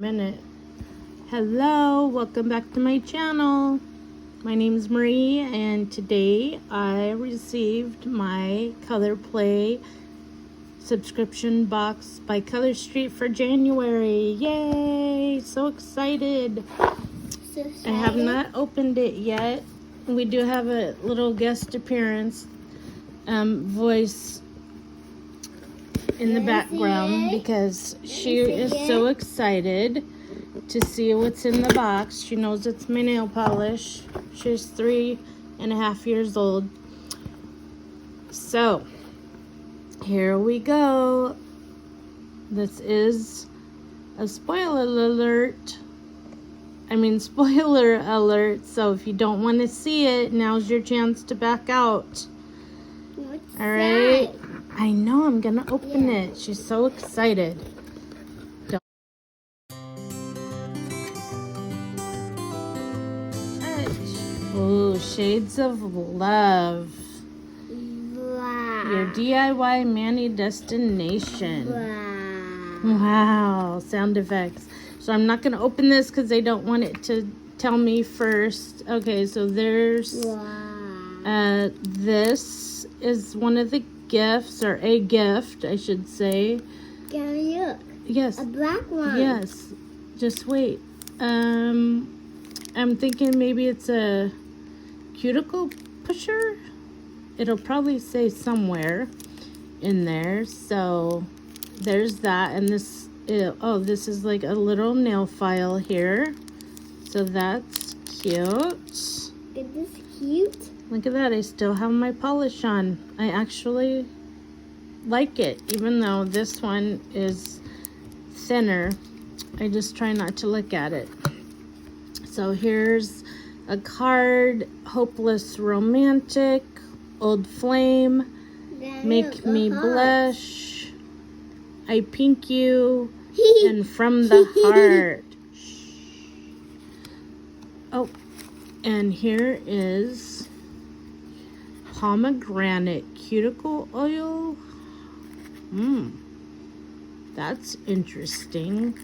Minute. Hello, welcome back to my channel. My name is Marie, and today I received my Color Play subscription box by Color Street for January. Yay! So excited. I have not opened it yet. We do have a little guest appearance voice in the background because she is so excited to see what's in the box. She knows it's my nail polish. She's 3.5 years old. So here we go. This is a spoiler alert. Spoiler alert. So if you don't want to see it, now's your chance to back out. All right. I know, I'm gonna open it. She's so excited. Oh, Shades of Love. Wow. Your DIY Manny destination. Wow, sound effects. So I'm not gonna open this because I don't want it to tell me first. Okay, so there's this is one of the gifts, or a gift, I should say. Can you look? Yes. A black one. Yes. Just wait. I'm thinking maybe it's a cuticle pusher. It'll probably say somewhere in there. So there's that, and this is like a little nail file here. So that's cute. Is this cute? Look at that, I still have my polish on. I actually like it, even though this one is thinner. I just try not to look at it. So here's a card, Hopeless Romantic, Old Flame, Make Me Blush, I Pink You, and From the Heart. Oh, and here is pomegranate cuticle oil. That's interesting.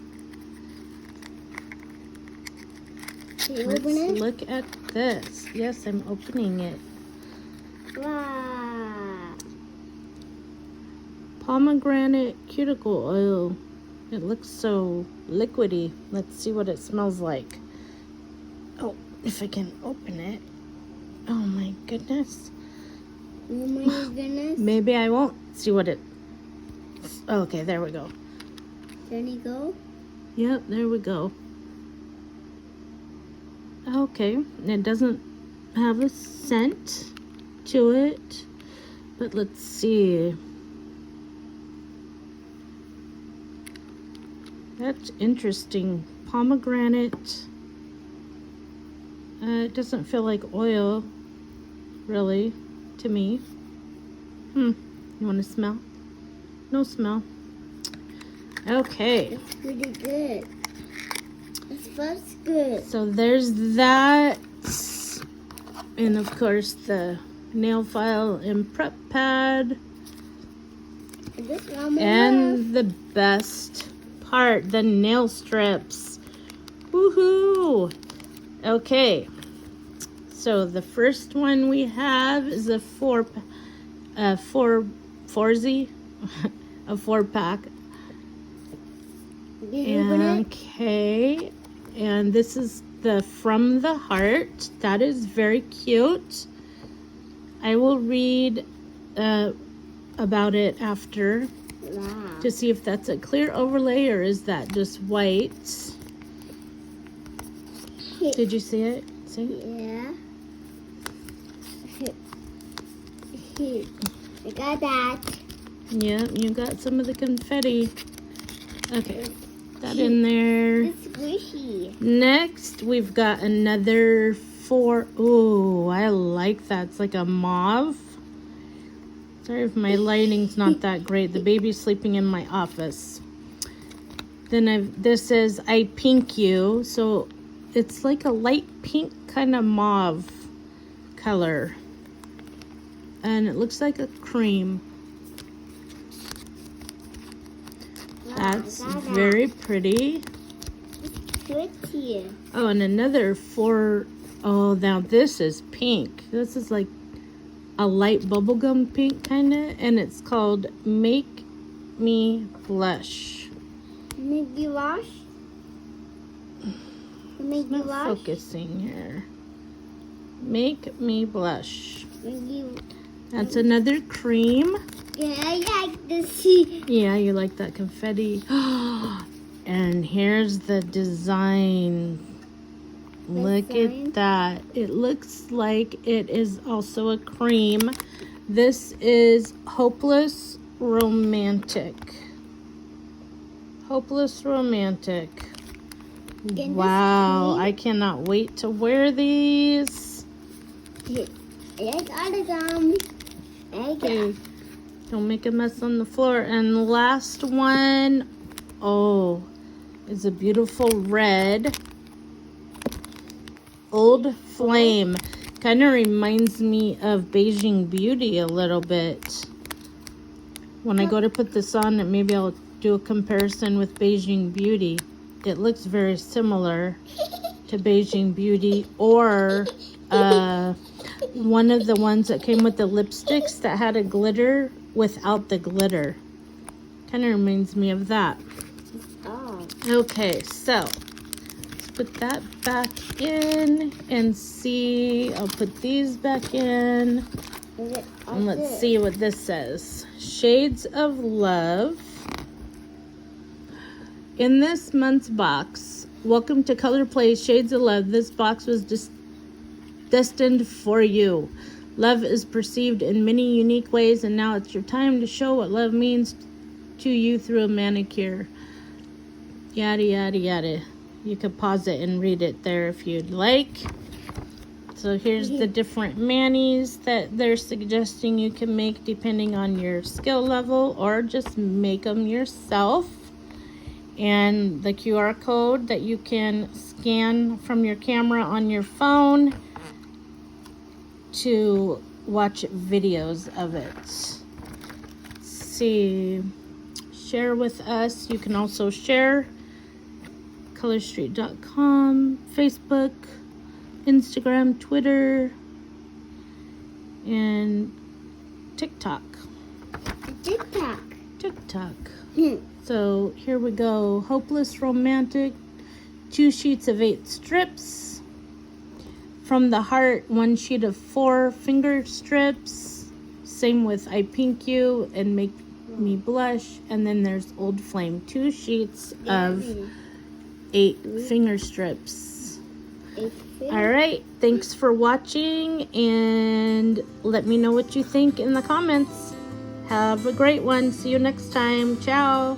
Can you Let's open it? look at this. Yes, I'm opening it. Wow. Pomegranate cuticle oil. It looks so liquidy. Let's see what it smells like. Oh, if I can open it. Oh my goodness. Oh my goodness. Maybe I won't see what it... Okay, there we go. There you go. Yep, there we go. Okay, it doesn't have a scent to it, but let's see. That's interesting. Pomegranate. It doesn't feel like oil, really, to me. You want to smell? No smell. Okay. It's pretty good. It smells good. So there's that. And of course the nail file and prep pad. And the best part, the nail strips. Woohoo! Okay. So the first one we have is a 4-pack. Okay, and this is the From the Heart. That is very cute. I will read about it after to see if that's a clear overlay or is that just white. Did you see it? See? Yeah. I got that. Yeah, you got some of the confetti. Okay, that in there. It's squishy. Next, we've got another 4. Oh, I like that. It's like a mauve. Sorry if my lighting's not that great. The baby's sleeping in my office. Then this is I Pink You. So it's like a light pink kind of mauve color. And it looks like a cream. That's very pretty. switch here. Oh, and another 4. Oh, now this is pink. This is like a light bubblegum pink kind of. And it's called Make Me Blush. Make you wash? Make you Not wash? focusing here. Make Me Blush. Make you... That's another cream. Yeah, I like this. Yeah, you like that confetti. And here's the design. Look Design? at that. It looks like it is also a cream. This is Hopeless Romantic. Hopeless Romantic. this Wow, cream? I cannot wait to wear these. I got them. Okay, don't make a mess on the floor. And the last one, oh, is a beautiful red. Old Flame. Kind of reminds me of Beijing Beauty a little bit. When I go to put this on, maybe I'll do a comparison with Beijing Beauty. It looks very similar to Beijing Beauty, or one of the ones that came with the lipsticks that had a glitter without the glitter. Kind of reminds me of that. Oh. Okay, so let's put that back in and see. I'll put these back in. And let's see what this says. Shades of Love. In this month's box, welcome to Color Play Shades of Love. This box was destined for you. Love is perceived in many unique ways, and now it's your time to show what love means to you through a manicure. Yada, yada, yada. You could pause it and read it there if you'd like. So here's the different manis that they're suggesting you can make depending on your skill level, or just make them yourself. And the QR code that you can scan from your camera on your phone to watch videos of it. Let's see. Share with us. You can also share colorstreet.com, Facebook, Instagram, Twitter, and TikTok. TikTok. So here we go. Hopeless Romantic, 2 sheets of 8 strips. From the Heart, 1 sheet of 4 finger strips. Same with I Pink You and Make Me Blush. And then there's Old Flame, 2 sheets of 8 finger strips. All right, thanks for watching, and let me know what you think in the comments. Have a great one. See you next time. Ciao.